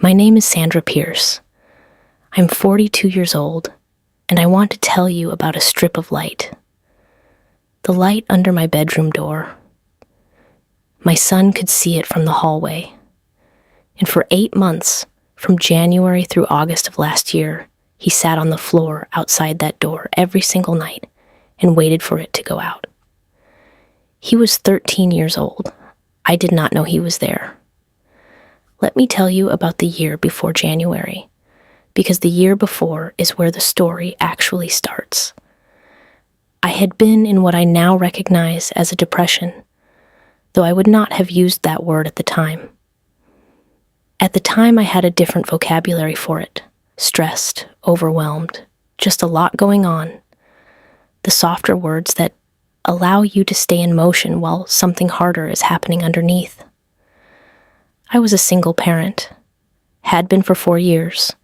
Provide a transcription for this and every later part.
My name is Sandra Pierce. I'm 42 years old, and I want to tell you about a strip of light. The light under my bedroom door. My son could see it from the hallway. And for 8 months, from January through August of last year, he sat on the floor outside that door every single night and waited for it to go out. He was 13 years old. I did not know he was there. Let me tell you about the year before January, because the year before is where the story actually starts. I had been in what I now recognize as a depression, though I would not have used that word at the time. At the time, I had a different vocabulary for it. Stressed, overwhelmed, just a lot going on. The softer words that allow you to stay in motion while something harder is happening underneath. I was a single parent, had been for 4 years,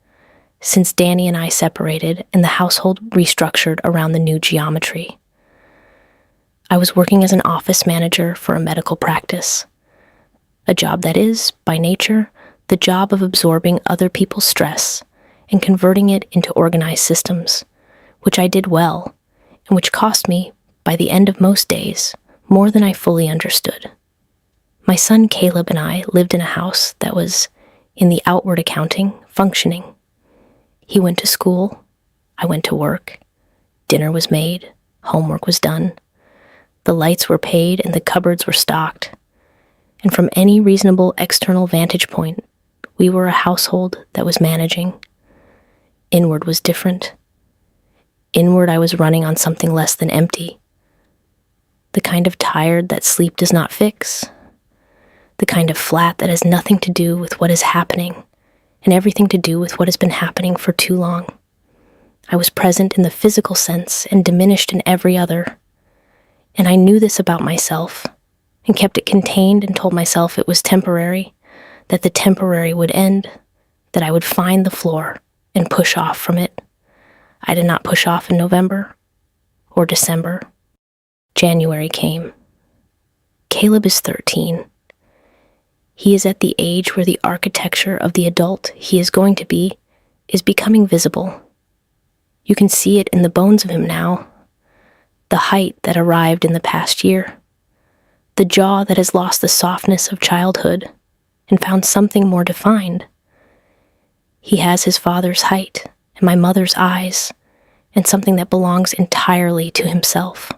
since Danny and I separated and the household restructured around the new geometry. I was working as an office manager for a medical practice, a job that is, by nature, the job of absorbing other people's stress and converting it into organized systems, which I did well, and which cost me, by the end of most days, more than I fully understood. My son Caleb and I lived in a house that was, in the outward accounting, functioning. He went to school, I went to work, dinner was made, homework was done, the lights were paid and the cupboards were stocked, and from any reasonable external vantage point, we were a household that was managing. Inward was different. Inward I was running on something less than empty. The kind of tired that sleep does not fix. The kind of flat that has nothing to do with what is happening and everything to do with what has been happening for too long. I was present in the physical sense and diminished in every other. And I knew this about myself and kept it contained and told myself it was temporary, that the temporary would end, that I would find the floor and push off from it. I did not push off in November or December. January came. Caleb is 13. He is at the age where the architecture of the adult he is going to be is becoming visible. You can see it in the bones of him now. The height that arrived in the past year. The jaw that has lost the softness of childhood and found something more defined. He has his father's height and my mother's eyes and something that belongs entirely to himself.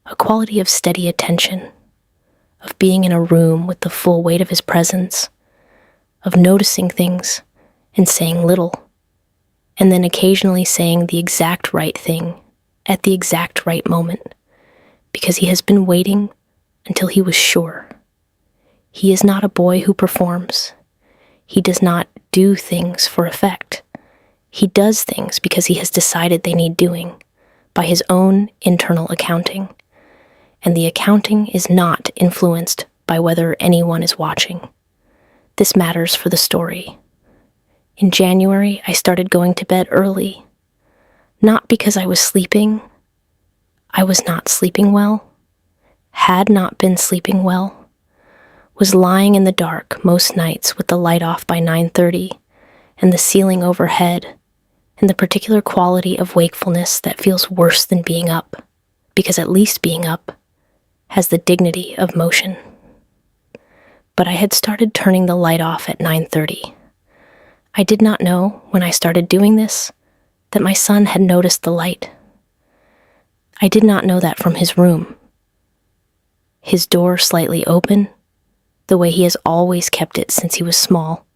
A quality of steady attention, of being in a room with the full weight of his presence, of noticing things and saying little, and then occasionally saying the exact right thing at the exact right moment, because he has been waiting until he was sure. He is not a boy who performs. He does not do things for effect. He does things because he has decided they need doing, by his own internal accounting. And the accounting is not influenced by whether anyone is watching. This matters for the story. In January, I started going to bed early. Not because I was sleeping. I was not sleeping well. Had not been sleeping well. Was lying in the dark most nights with the light off by 9:30 and the ceiling overhead, and the particular quality of wakefulness that feels worse than being up, because at least being up has the dignity of motion. But I had started turning the light off at 9:30. I did not know, when I started doing this, that my son had noticed the light. I did not know that from his room. His door slightly open, the way he has always kept it since he was small.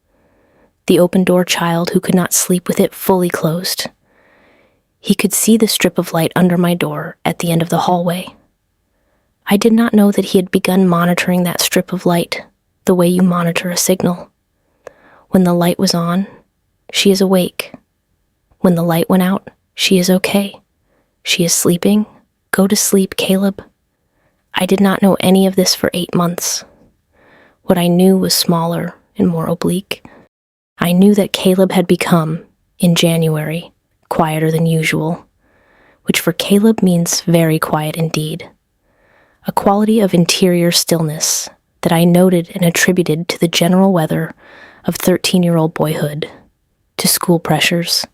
The open-door child who could not sleep with it fully closed. He could see the strip of light under my door at the end of the hallway. I did not know that he had begun monitoring that strip of light, the way you monitor a signal. When the light was on, she is awake. When the light went out, she is okay. She is sleeping. Go to sleep, Caleb. I did not know any of this for 8 months. What I knew was smaller and more oblique. I knew that Caleb had become, in January, quieter than usual, which for Caleb means very quiet indeed. A quality of interior stillness that I noted and attributed to the general weather of 13-year-old boyhood, to school pressures,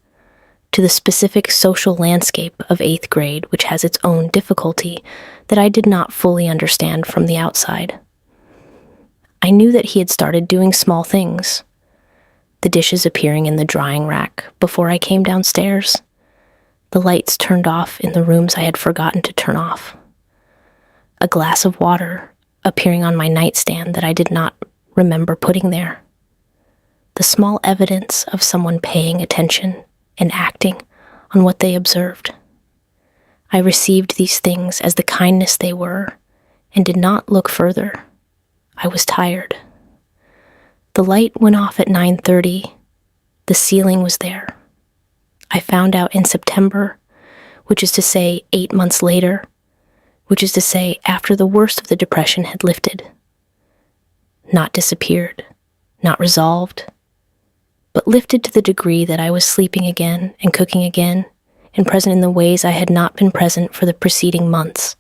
to the specific social landscape of 8th grade, which has its own difficulty that I did not fully understand from the outside. I knew that he had started doing small things. The dishes appearing in the drying rack before I came downstairs. The lights turned off in the rooms I had forgotten to turn off. A glass of water appearing on my nightstand that I did not remember putting there. The small evidence of someone paying attention and acting on what they observed. I received these things as the kindness they were and did not look further. I was tired. The light went off at 9:30. The ceiling was there. I found out in September, which is to say 8 months later, which is to say after the worst of the depression had lifted. Not disappeared, not resolved, but lifted to the degree that I was sleeping again and cooking again and present in the ways I had not been present for the preceding months.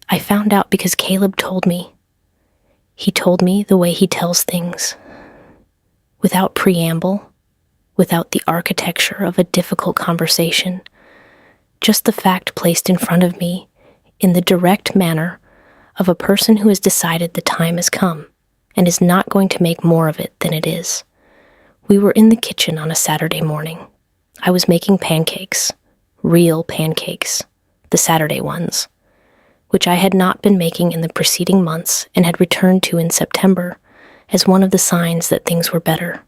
I found out because Caleb told me. He told me the way he tells things, without preamble, without the architecture of a difficult conversation, just the fact placed in front of me in the direct manner of a person who has decided the time has come and is not going to make more of it than it is. We were in the kitchen on a Saturday morning. I was making pancakes, real pancakes, the Saturday ones, which I had not been making in the preceding months and had returned to in September as one of the signs that things were better.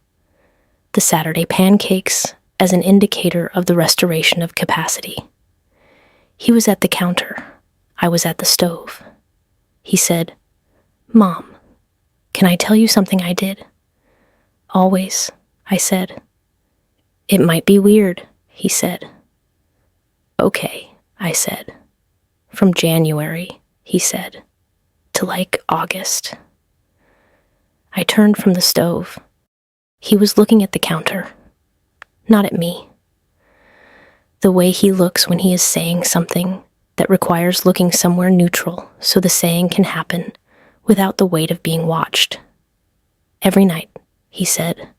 The Saturday pancakes as an indicator of the restoration of capacity. He was at the counter. I was at the stove. He said, "Mom, can I tell you something I did?" "Always," I said. "It might be weird," he said. "Okay," I said. "From January," he said, "to like August." I turned from the stove. He was looking at the counter, not at me. The way he looks when he is saying something that requires looking somewhere neutral so the saying can happen without the weight of being watched. "Every night," he said,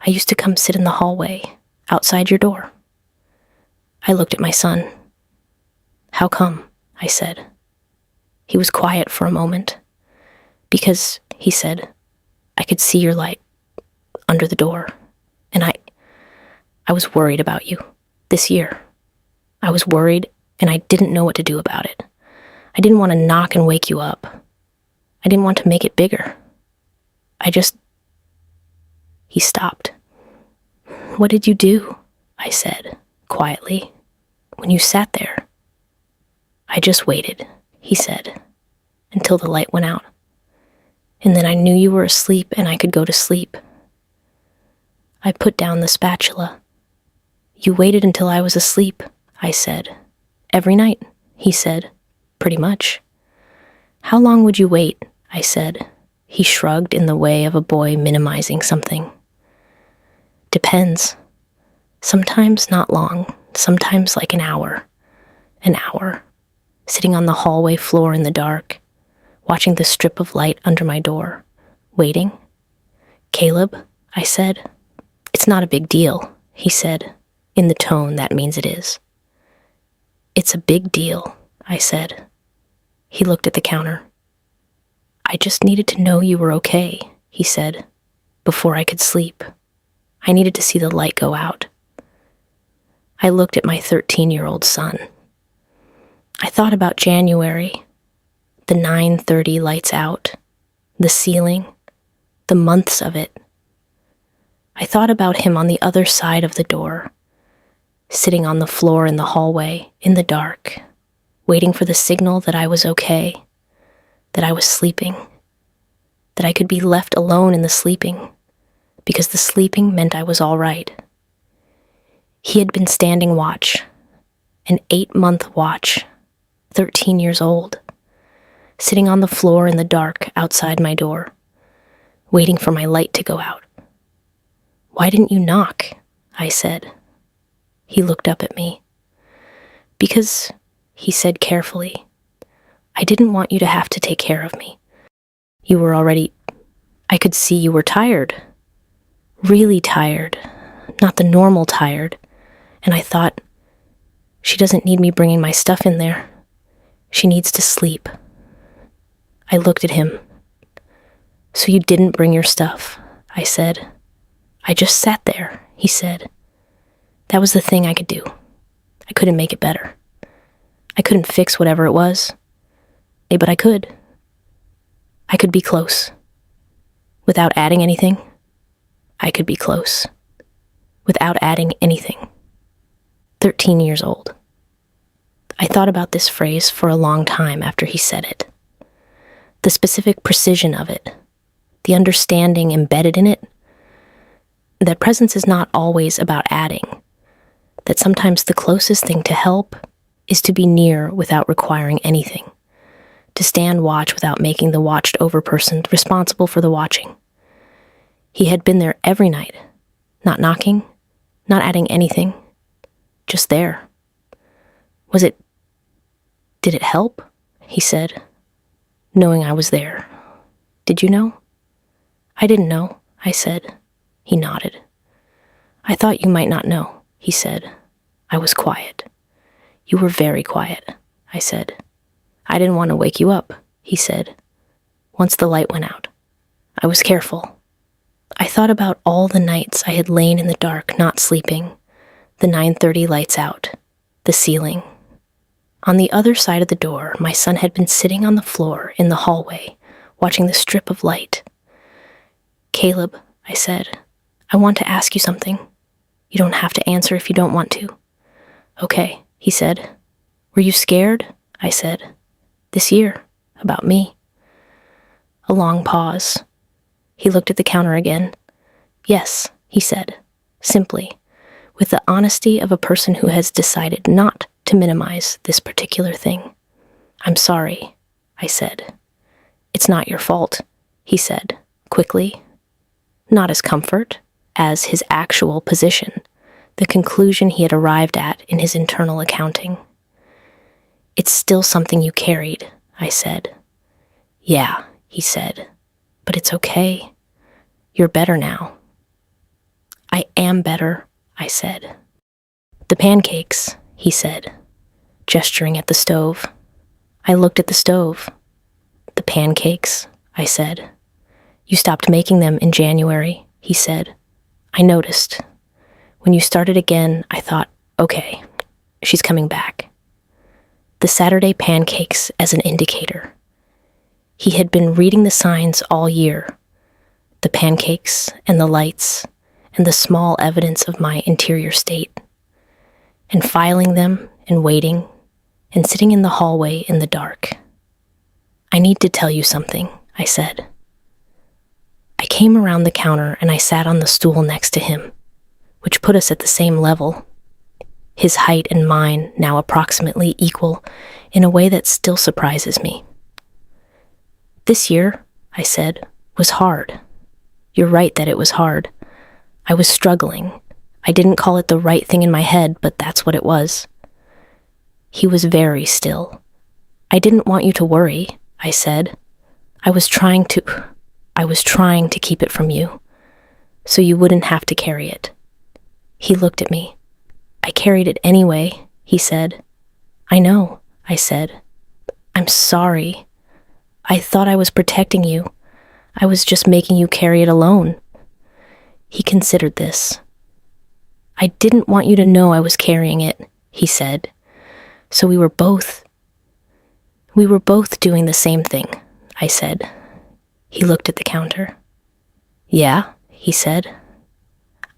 "I used to come sit in the hallway outside your door." I looked at my son. "How come?" I said. He was quiet for a moment. "Because," he said, "I could see your light under the door, and I was worried about you this year. I was worried, and I didn't know what to do about it. I didn't want to knock and wake you up. I didn't want to make it bigger. He stopped. "What did you do?" I said, quietly, "when you sat there?" "I just waited," he said, "until the light went out. And then I knew you were asleep and I could go to sleep." I put down the spatula. "You waited until I was asleep," I said. "Every night," he said. "Pretty much." "How long would you wait?" I said. He shrugged in the way of a boy minimizing something. "Depends. Sometimes not long, sometimes like an hour. An hour. Sitting on the hallway floor in the dark, watching the strip of light under my door, waiting." "Caleb," I said. "It's not a big deal," he said, in the tone that means it is. "It's a big deal," I said. He looked at the counter. "I just needed to know you were okay," he said, "before I could sleep. I needed to see the light go out." I looked at my 13-year-old son. I thought about January, the 9:30 lights out, the ceiling, the months of it. I thought about him on the other side of the door, sitting on the floor in the hallway, in the dark, waiting for the signal that I was okay, that I was sleeping, that I could be left alone in the sleeping, because the sleeping meant I was all right. He had been standing watch, an 8-month watch, 13 years old, sitting on the floor in the dark outside my door, waiting for my light to go out. "Why didn't you knock?" I said. He looked up at me. "Because," he said carefully, "I didn't want you to have to take care of me. You were already I could see you were tired. Really tired. Not the normal tired. And I thought, she doesn't need me bringing my stuff in there. She needs to sleep. I looked at him. So you didn't bring your stuff, I said. I just sat there, he said. That was the thing I could do. I couldn't make it better. I couldn't fix whatever it was. But I could. I could be close. Without adding anything, I could be close. Without adding anything. 13 years old. I thought about this phrase for a long time after he said it. The specific precision of it. The understanding embedded in it. That presence is not always about adding. That sometimes the closest thing to help is to be near without requiring anything. To stand watch without making the watched over person responsible for the watching. He had been there every night. Not knocking. Not adding anything. Just there. Did it help? He said, knowing I was there. Did you know? I didn't know, I said. He nodded. I thought you might not know, he said. I was quiet. You were very quiet, I said. I didn't want to wake you up, he said. Once the light went out. I was careful. I thought about all the nights I had lain in the dark, not sleeping. The 9:30 lights out. The ceiling. On the other side of the door, my son had been sitting on the floor in the hallway, watching the strip of light. Caleb, I said, I want to ask you something. You don't have to answer if you don't want to. Okay, he said. Were you scared? I said. This year, about me. A long pause. He looked at the counter again. Yes, he said, simply, with the honesty of a person who has decided not to minimize this particular thing. I'm sorry, I said. It's not your fault, he said, quickly. Not as comfort, as his actual position, the conclusion he had arrived at in his internal accounting. It's still something you carried, I said. Yeah, he said, but it's okay. You're better now. I am better, I said. The pancakes, he said, gesturing at the stove. I looked at the stove. The pancakes, I said. You stopped making them in January, he said. I noticed. When you started again, I thought, okay, she's coming back. The Saturday pancakes as an indicator. He had been reading the signs all year. The pancakes and the lights and the small evidence of my interior state. And filing them and waiting and sitting in the hallway in the dark. I need to tell you something, I said. I came around the counter and I sat on the stool next to him, which put us at the same level. His height and mine now approximately equal in a way that still surprises me. This year, I said, was hard. You're right that it was hard. I was struggling. I didn't call it the right thing in my head, but that's what it was. He was very still. I didn't want you to worry, I said. I was trying to keep it from you, so you wouldn't have to carry it. He looked at me. I carried it anyway, he said. I know, I said. I'm sorry. I thought I was protecting you. I was just making you carry it alone. He considered this. I didn't want you to know I was carrying it, he said. So we were both doing the same thing, I said. He looked at the counter. Yeah, he said.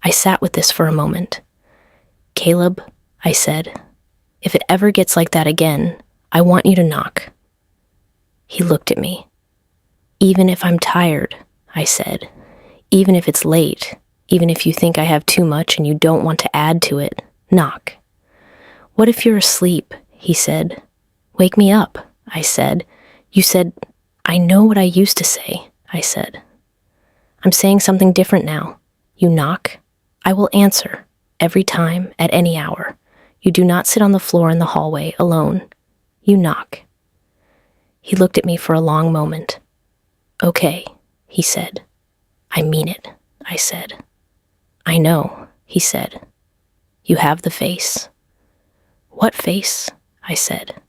I sat with this for a moment. Caleb, I said, if it ever gets like that again, I want you to knock. He looked at me. Even if I'm tired, I said, even if it's late, even if you think I have too much and you don't want to add to it, knock. What if you're asleep? He said. Wake me up, I said. You said, I know what I used to say, I said. I'm saying something different now. You knock, I will answer, every time, at any hour. You do not sit on the floor in the hallway alone. You knock. He looked at me for a long moment. Okay, he said. I mean it, I said. I know, he said. You have the face. What face? I said.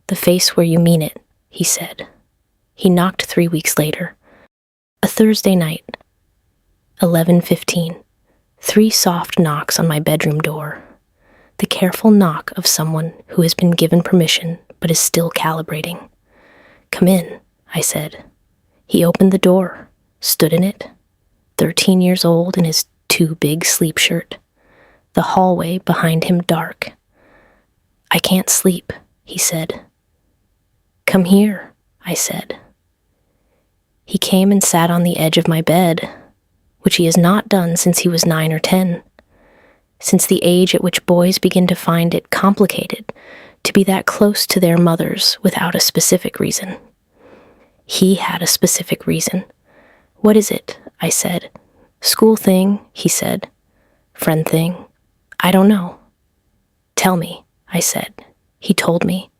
The face where you mean it, he said. He knocked 3 weeks later. A Thursday night, 11:15. 3 soft knocks on my bedroom door. The careful knock of someone who has been given permission but is still calibrating. Come in, I said. He opened the door, stood in it, 13 years old in his too big sleep shirt. The hallway behind him dark. I can't sleep, he said. Come here, I said. He came and sat on the edge of my bed, which he has not done since he was 9 or 10, since the age at which boys begin to find it complicated to be that close to their mothers without a specific reason. He had a specific reason. What is it? I said. School thing, he said. Friend thing. I don't know. Tell me, I said. He told me.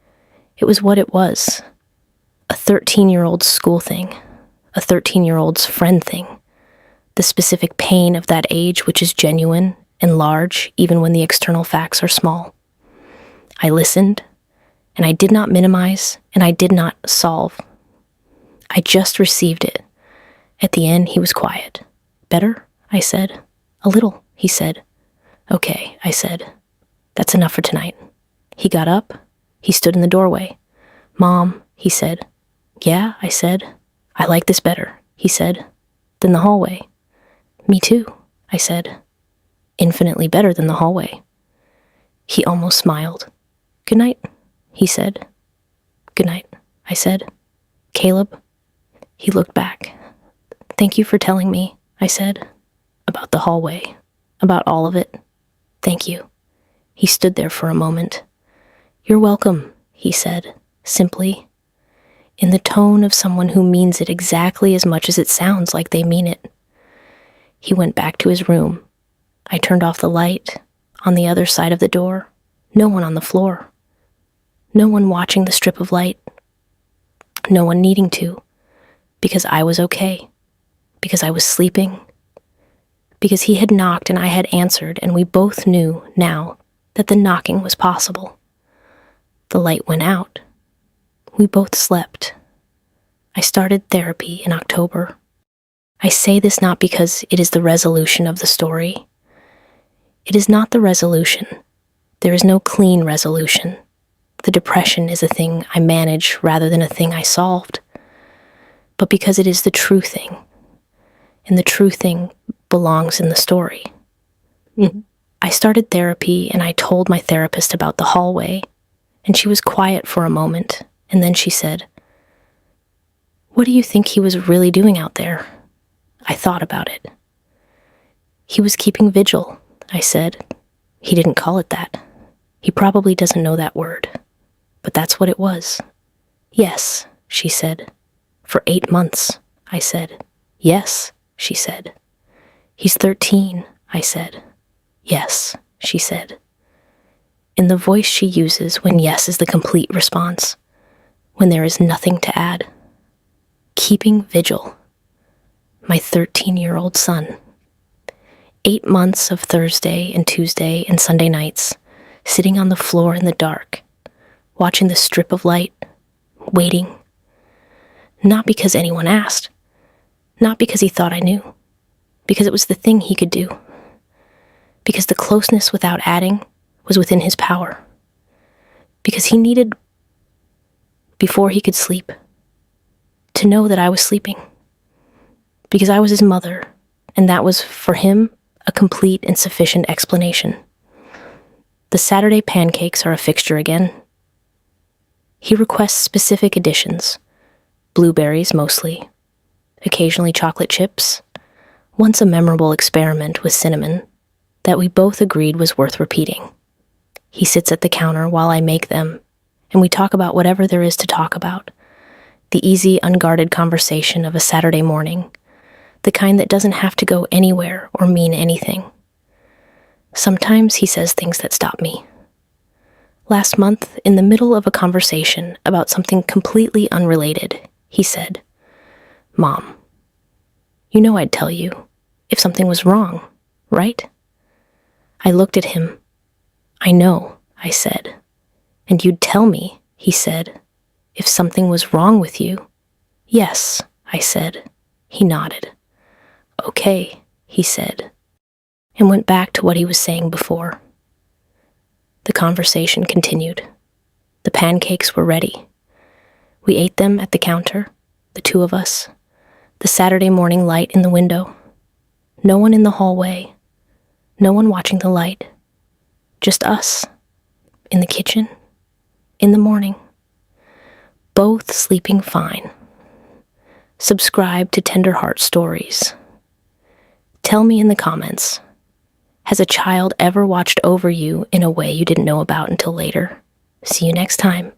It was what it was. A 13-year-old's school thing. A 13-year-old's friend thing. The specific pain of that age which is genuine and large even when the external facts are small. I listened, and I did not minimize, and I did not solve. I just received it. At the end, he was quiet. Better? I said. A little, he said. Okay, I said. That's enough for tonight. He got up. He stood in the doorway. Mom, he said. Yeah, I said. I like this better, he said, than the hallway. Me too, I said. Infinitely better than the hallway. He almost smiled. Good night, he said. Good night, I said. Caleb? He looked back. Thank you for telling me, I said. About the hallway. About all of it. Thank you. He stood there for a moment. You're welcome, he said, simply, in the tone of someone who means it exactly as much as it sounds like they mean it. He went back to his room. I turned off the light. On the other side of the door, no one on the floor. No one watching the strip of light. No one needing to, because I was okay, because I was sleeping, because he had knocked and I had answered, and we both knew now that the knocking was possible. The light went out. We both slept. I started therapy in October. I say this not because it is the resolution of the story. It is not the resolution. There is no clean resolution. The depression is a thing I manage rather than a thing I solved. But because it is the true thing, and the true thing belongs in the story. I started therapy and I told my therapist about the hallway, and she was quiet for a moment, and then she said, "What do you think he was really doing out there?" I thought about it. He was keeping vigil, I said. He didn't call it that. He probably doesn't know that word. But that's what it was. Yes, she said. For 8 months, I said. Yes, she said. He's 13, I said. Yes, she said. In the voice she uses when yes is the complete response, when there is nothing to add. Keeping vigil. My 13-year-old son. 8 months of Thursday and Tuesday and Sunday nights, sitting on the floor in the dark, watching the strip of light, waiting. Not because anyone asked, not because he thought I knew, because it was the thing he could do, because the closeness without adding was within his power, because he needed, before he could sleep, to know that I was sleeping, because I was his mother, and that was, for him, a complete and sufficient explanation. The Saturday pancakes are a fixture again. He requests specific additions, blueberries mostly, occasionally chocolate chips, once a memorable experiment with cinnamon that we both agreed was worth repeating. He sits at the counter while I make them, and we talk about whatever there is to talk about, the easy, unguarded conversation of a Saturday morning, the kind that doesn't have to go anywhere or mean anything. Sometimes he says things that stop me. Last month, in the middle of a conversation about something completely unrelated, he said, "Mom, You know I'd tell you if something was wrong, right? I looked at him. I know, I said. And you'd tell me, he said, if something was wrong with you. Yes, I said. He nodded. Okay, he said, and went back to what he was saying before. The conversation continued. The pancakes were ready. We ate them at the counter, the two of us, the Saturday morning light in the window. No one in the hallway, no one watching the light, just us, in the kitchen, in the morning, both sleeping fine. Subscribe to Tender Heart Stories. Tell me in the comments, has a child ever watched over you in a way you didn't know about until later? See you next time.